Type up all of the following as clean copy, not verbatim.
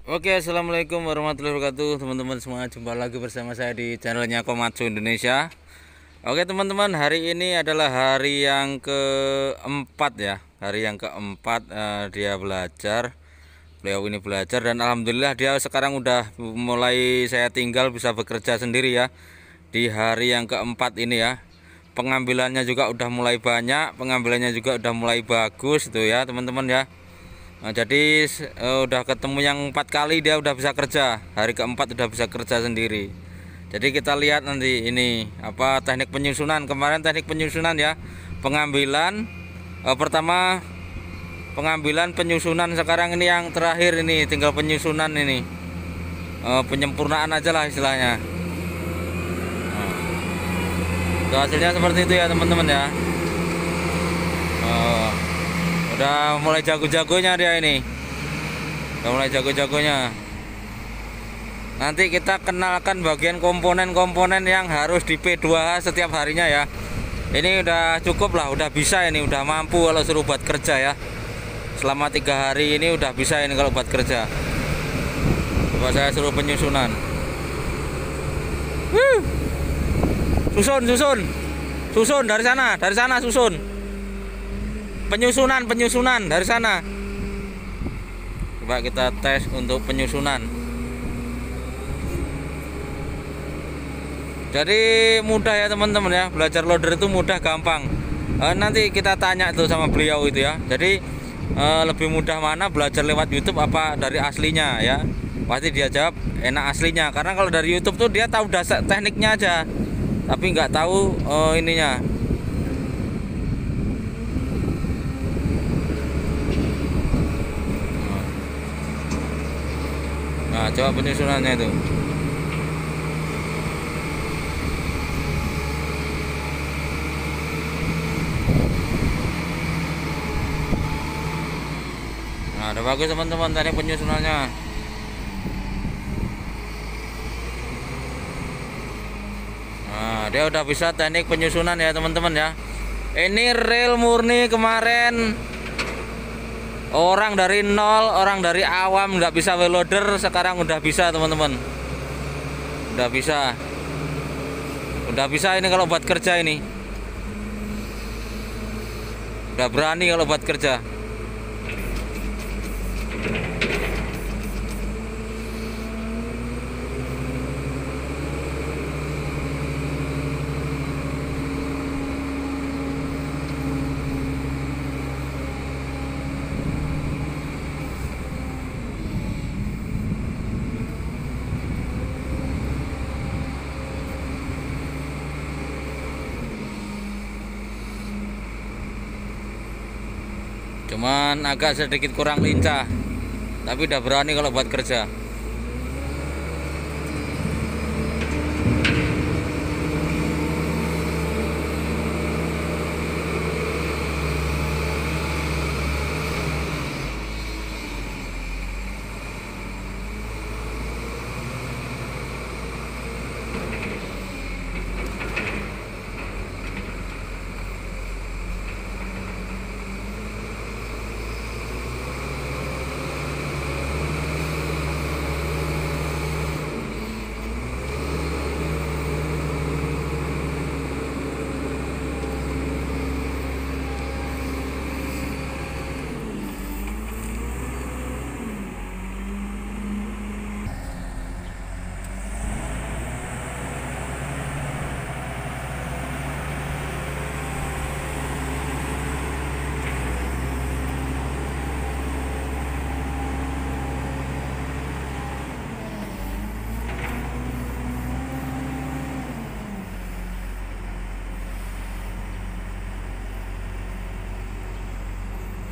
Oke, assalamualaikum warahmatullahi wabarakatuh, teman-teman semua. Jumpa lagi bersama saya di channelnya Komatsu Indonesia. Oke teman-teman, hari ini adalah hari yang keempat ya. Hari yang keempat dia belajar. Beliau ini belajar dan alhamdulillah dia sekarang udah mulai saya tinggal bisa bekerja sendiri ya. Di hari yang keempat ini ya. Pengambilannya juga udah mulai banyak, pengambilannya juga udah mulai bagus tuh ya teman-teman ya. Nah, jadi udah ketemu yang 4 kali dia udah bisa kerja. Hari keempat udah bisa kerja sendiri. Jadi kita lihat nanti ini apa teknik penyusunan. Kemarin teknik penyusunan ya. Pengambilan pertama pengambilan penyusunan, sekarang ini yang terakhir ini tinggal penyusunan ini. Penyempurnaan aja lah istilahnya. Nah, hasilnya seperti itu ya teman-teman ya. Udah mulai jago-jagonya dia ini. Udah mulai jago-jagonya. Nanti kita kenalkan bagian komponen-komponen yang harus di P2H setiap harinya ya. Ini udah cukup lah, udah bisa ini, udah mampu kalau suruh buat kerja ya. Selama 3 hari ini udah bisa ini kalau buat kerja. Coba saya suruh penyusunan. Susun dari sana susun. Penyusunan dari sana. Coba kita tes untuk penyusunan. Jadi mudah ya teman-teman ya, belajar loader itu mudah, gampang. Nanti kita tanya tuh sama beliau itu ya. Jadi lebih mudah mana belajar lewat YouTube apa dari aslinya ya? Pasti dia jawab enak aslinya, karena kalau dari YouTube tuh dia tahu dasar tekniknya aja, tapi nggak tahu ininya. Nah, coba penyusunannya itu. Nah, udah bagus teman-teman tadi penyusunannya. Nah, dia udah bisa teknik penyusunan ya teman-teman ya. Ini real murni, kemarin orang dari nol, orang dari awam nggak bisa wheel loader, sekarang udah bisa teman-teman. Udah bisa ini kalau buat kerja ini. Udah berani kalau buat kerja. Cuman agak sedikit kurang lincah, tapi udah berani kalau buat kerja.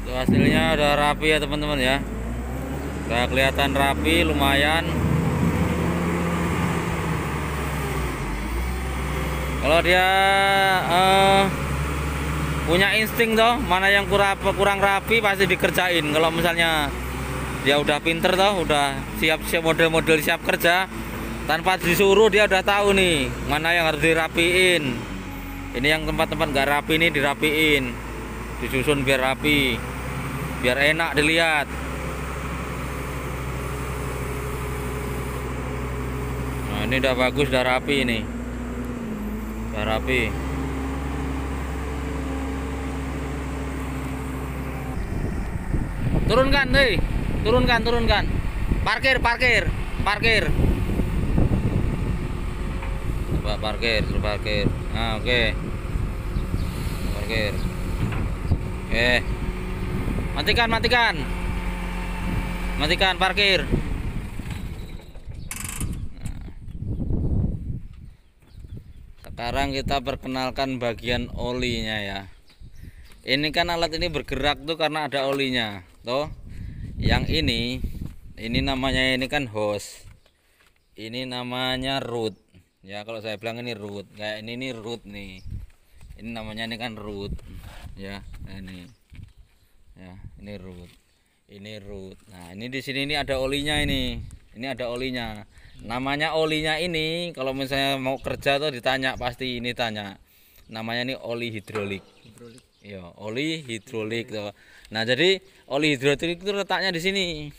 Tuh, hasilnya udah rapi ya teman-teman ya. Udah kelihatan rapi, lumayan. Kalau dia punya insting toh, mana yang kurang rapi pasti dikerjain. Kalau misalnya dia udah pinter toh, udah siap model-model siap kerja, tanpa disuruh dia udah tahu nih mana yang harus dirapiin. Ini yang tempat-tempat nggak rapi ini dirapiin, disusun biar rapi, biar enak dilihat. ini udah bagus, udah rapi ini. Udah rapi. Turunkan, hei. Turunkan. Parkir. Coba parkir. Nah, oke. Parkir. Oke. Matikan parkir. Sekarang kita perkenalkan bagian olinya ya. Ini kan alat ini bergerak tuh karena ada olinya, toh. Yang ini namanya ini kan hose. Ini namanya root. Ya, kalau saya bilang ini root. Kayak ini root nih. Ini namanya ini kan root. Ya, ini. Ya, ini root. Ini root. Nah, ini di sini ini ada olinya ini. Ini ada olinya. Namanya olinya ini kalau misalnya mau kerja tuh ditanya pasti ini tanya. Namanya ini oli hidrolik. Ya, oli hidrolik tuh. Nah, jadi oli hidrolik itu letaknya di sini.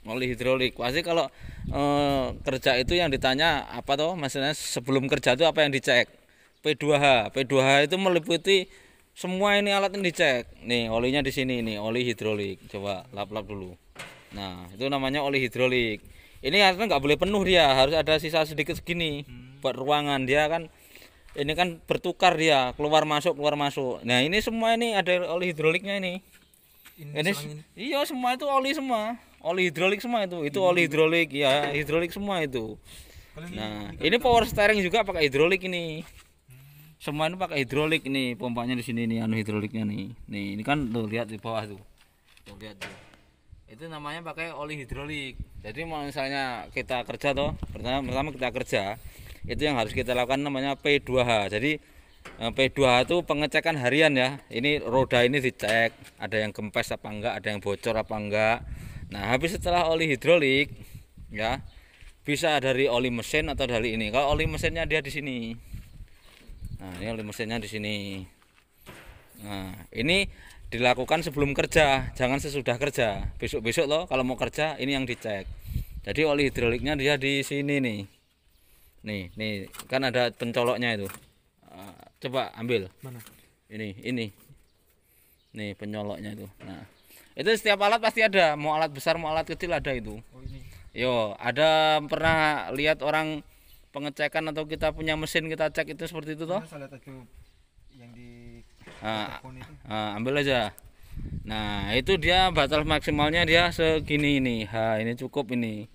Oli hidrolik. Pasti kalau kerja itu yang ditanya apa toh? Maksudnya sebelum kerja itu apa yang dicek? P2H. P2H itu meliputi semua ini alat yang dicek. Nih, olinya di sini nih, oli hidrolik. Coba lap-lap dulu. Nah, itu namanya oli hidrolik. Ini harusnya nggak boleh penuh dia, harus ada sisa sedikit segini buat ruangan dia kan. Ini kan bertukar dia, keluar masuk. Nah, ini semua ini ada oli hidroliknya ini. Ini iya semua itu oli semua. Oli hidrolik semua itu. Itu oli hidrolik ya, hidrolik semua itu. Nah, ini power steering juga pakai hidrolik ini. Semua ini pakai hidrolik ini, pompanya di sini nih, anu hidroliknya nih. Nih, ini kan tuh lihat di bawah tuh. Tuh lihat tuh. Itu namanya pakai oli hidrolik. Jadi mau misalnya kita kerja toh, pertama kita kerja, itu yang harus kita lakukan namanya P2H. Jadi P2H itu pengecekan harian ya. Ini roda ini dicek, ada yang kempes apa enggak, ada yang bocor apa enggak. Nah, habis setelah oli hidrolik ya, bisa dari oli mesin atau dari ini. Kalau oli mesinnya dia di sini. Nah, ini oli mesinnya di sini. Nah, ini dilakukan sebelum kerja, jangan sesudah kerja. Besok-besok loh kalau mau kerja ini yang dicek. Jadi oli hidroliknya dia di sini nih. Nih kan ada pencoloknya itu. Coba ambil. Mana? Ini. Nih penyoloknya itu. Nah, itu setiap alat pasti ada, mau alat besar mau alat kecil ada itu. Oh, ini. Yo, ada pernah lihat orang pengecekan atau kita punya mesin kita cek itu seperti itu toh? Yang di ambil aja. Nah, itu dia batas maksimalnya dia segini ini. Ini cukup ini.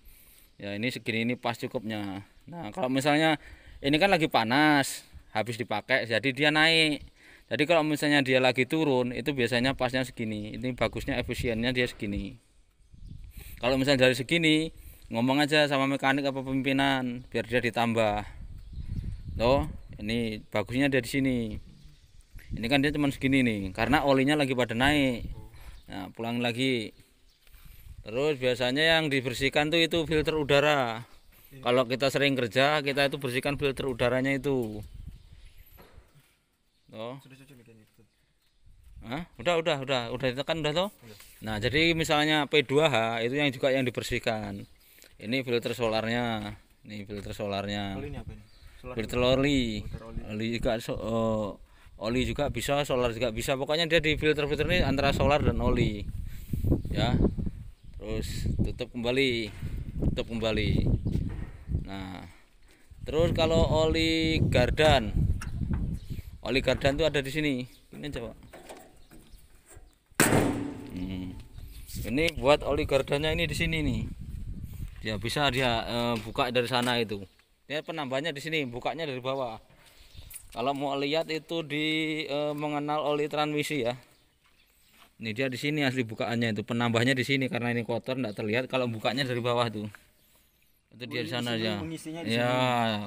Ya, ini segini ini pas cukupnya. Nah, kalau misalnya ini kan lagi panas, habis dipakai jadi dia naik. Jadi kalau misalnya dia lagi turun, itu biasanya pasnya segini. Ini bagusnya efisiennya dia segini. Kalau misalnya dari segini, ngomong aja sama mekanik apa pimpinan biar dia ditambah. Loh, ini bagusnya dia di sini. Ini kan dia cuma segini nih, karena olinya lagi pada naik. Nah, pulang lagi. Terus biasanya yang dibersihkan tuh itu filter udara. Kalau kita sering kerja, kita itu bersihkan filter udaranya itu. Oh. Udah ditekan udah toh. Nah, jadi misalnya P2H itu yang juga yang dibersihkan. Ini filter solarnya. Nih filter solarnya. Filter oli. Oli juga oli juga bisa, solar juga bisa. Pokoknya dia di filter ini antara solar dan oli. Ya. Terus tutup kembali. Nah, terus kalau oli gardan tuh ada di sini. Ini coba. Ini buat oli gardannya ini di sini nih. Dia bisa buka dari sana itu. Dia penambahnya di sini, bukanya dari bawah. Kalau mau lihat itu di mengenal oli transmisi ya. Ini dia di sini asli bukaannya itu, penambahnya di sini karena ini kotor enggak terlihat. Kalau bukanya dari bawah tuh. Itu dia di sana aja. Ya,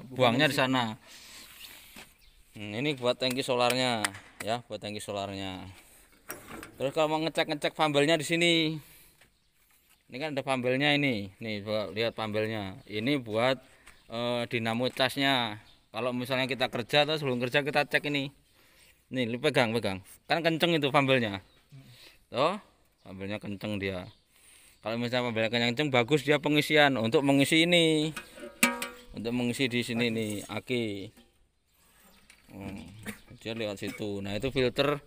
buangnya di sana. Ini buat tangki solarnya ya, buat tangki solarnya. Terus kalau mau ngecek pambelnya di sini. Ini kan ada pambelnya ini. Nih, lihat pambelnya. Ini buat dinamo casnya. Kalau misalnya kita kerja atau sebelum kerja kita cek ini. Nih, pegang. Kan kenceng itu pambelnya. Tuh, pambelnya kenceng dia. Kalau misalnya pambelnya kenceng bagus dia pengisian untuk mengisi ini. untuk mengisi di sini nih aki. Dia lewat situ. Nah itu filter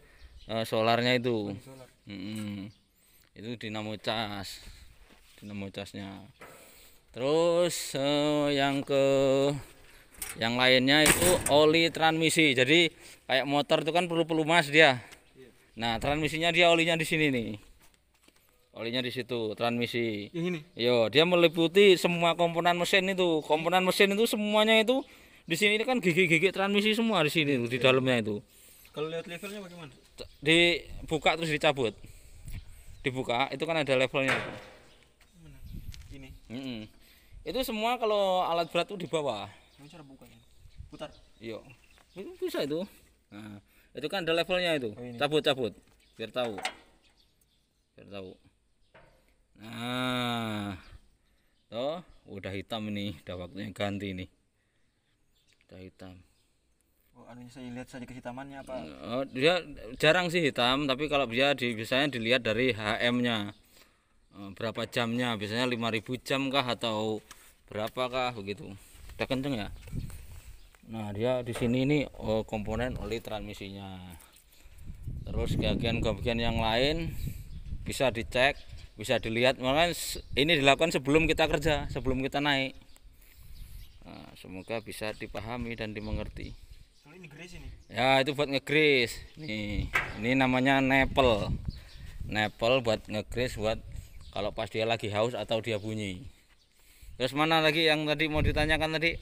solarnya itu. Solar. Itu dinamo casnya. Terus yang lainnya itu oli transmisi. Jadi kayak motor itu kan perlu pelumas dia. Nah transmisinya dia olinya di sini nih. Olinya di situ transmisi. Yang ini. Yo dia meliputi semua komponen mesin itu. Komponen mesin itu semuanya itu di sini kan gigi-gigi transmisi semua di sini di dalamnya itu. Kalau lihat levelnya bagaimana? Dibuka terus dicabut. Dibuka itu kan ada levelnya. Mana? Ini. Itu semua kalau alat berat itu di bawah. Ini cara bukanya. Putar. Iya. Itu bisa itu. Nah, itu kan ada levelnya itu. Oh, ini. Cabut biar tahu. Nah. Tuh, udah hitam ini, udah waktunya ganti nih. Udah hitam. Oh, anunya saya lihat saja kehitamannya apa? Oh, dia jarang sih hitam, tapi kalau dia biasanya dilihat dari HM-nya. Berapa jamnya? Biasanya 5.000 jam kah atau berapakah begitu. Udah kenceng ya. Nah, dia di sini ini komponen oli transmisinya. Terus bagian yang lain bisa dicek, bisa dilihat. Makanya ini dilakukan sebelum kita kerja, sebelum kita naik. Nah, semoga bisa dipahami dan dimengerti. Kalau ini grease ini. Ya itu buat nge-grease. Nih, ini namanya nepel. Nepel buat nge-grease buat kalau pas dia lagi haus atau dia bunyi. Terus mana lagi yang tadi mau ditanyakan tadi?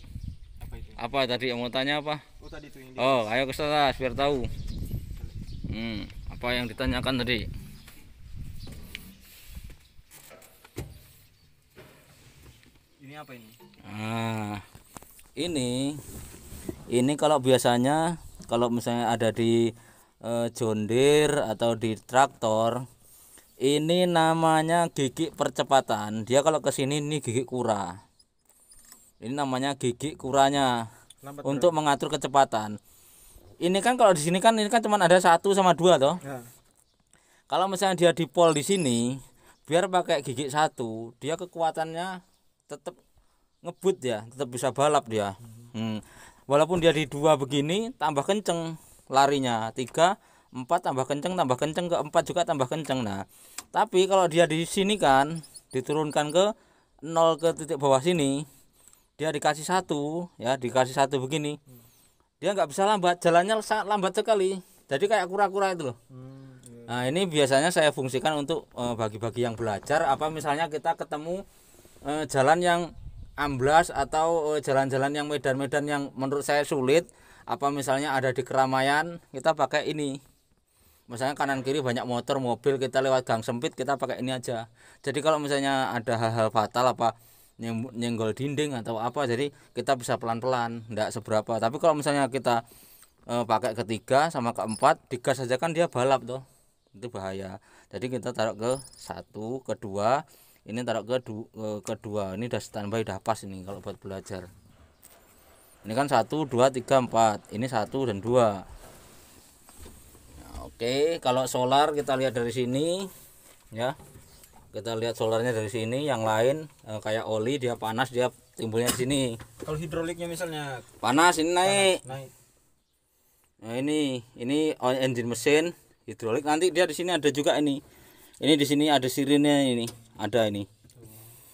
Apa itu? Apa tadi yang mau tanya apa? Oh, tadi itu yang Oh, ayo ke atas biar tahu. Apa yang ditanyakan tadi? Ini apa ini? Nah, ini kalau biasanya kalau misalnya ada di John Deere atau di traktor, ini namanya gigi percepatan. Dia kalau ke sini ini gigi kura. Ini namanya gigi kuranya. Lambat Untuk mengatur kecepatan. Ini kan kalau di sini kan ini kan cuma ada 1 sama 2 toh. Ya. Kalau misalnya dia dipol di sini, biar pakai gigi 1, dia kekuatannya tetap ngebut ya, tetap bisa balap dia. Walaupun dia di 2 begini tambah kenceng larinya, 3, 4 tambah kenceng, ke-4 juga tambah kenceng. Nah, tapi kalau dia di sini kan diturunkan ke 0 ke titik bawah sini, dia dikasih 1 ya, dikasih 1 begini. Dia nggak bisa lambat, jalannya sangat lambat sekali. Jadi kayak kura-kura itu loh. Nah, ini biasanya saya fungsikan untuk bagi-bagi yang belajar. Apa misalnya kita ketemu jalan yang amblas atau jalan-jalan yang medan-medan yang menurut saya sulit. Apa misalnya ada di keramaian, kita pakai ini. Misalnya kanan kiri banyak motor, mobil, kita lewat gang sempit, kita pakai ini aja. Jadi kalau misalnya ada hal-hal fatal apa nyenggol dinding atau apa, jadi kita bisa pelan-pelan, enggak seberapa. Tapi kalau misalnya kita pakai ketiga sama keempat, digas saja kan dia balap tuh. Itu bahaya. Jadi kita taruh ke 1, kedua, ini taruh ke kedua. Ini udah standby, udah pas ini kalau buat belajar. Ini kan 1, 2, 3, 4. Ini 1 dan 2. Nah, oke, kalau solar kita lihat dari sini ya. Kita lihat solarnya dari sini. Yang lain kayak oli, dia panas, dia timbulnya di sini. Kalau hidroliknya misalnya Panas, ini naik. naik. Nah, ini engine mesin hidrolik. Nanti dia di sini ada juga ini. Ini di sini ada sirinnya ini. Ada ini.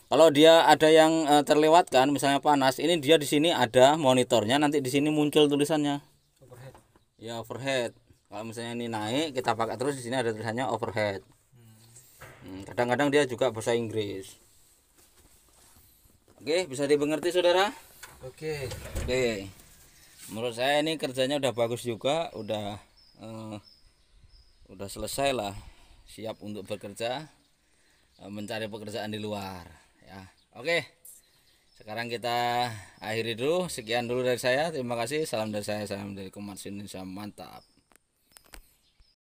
Kalau dia ada yang terlewatkan misalnya panas, ini dia di sini ada monitornya, nanti di sini muncul tulisannya. Overhead. Ya, overhead. Kalau misalnya ini naik, kita pakai terus, di sini ada tulisannya overhead. Kadang-kadang dia juga bahasa Inggris. Oke, bisa dimengerti saudara? Oke. Oke. Menurut saya ini kerjanya udah bagus juga, udah selesai lah, siap untuk bekerja, mencari pekerjaan di luar ya. Oke, sekarang kita akhiri dulu. Sekian dulu dari saya, terima kasih, salam dari saya, salam dari Komatsu Indonesia, mantap.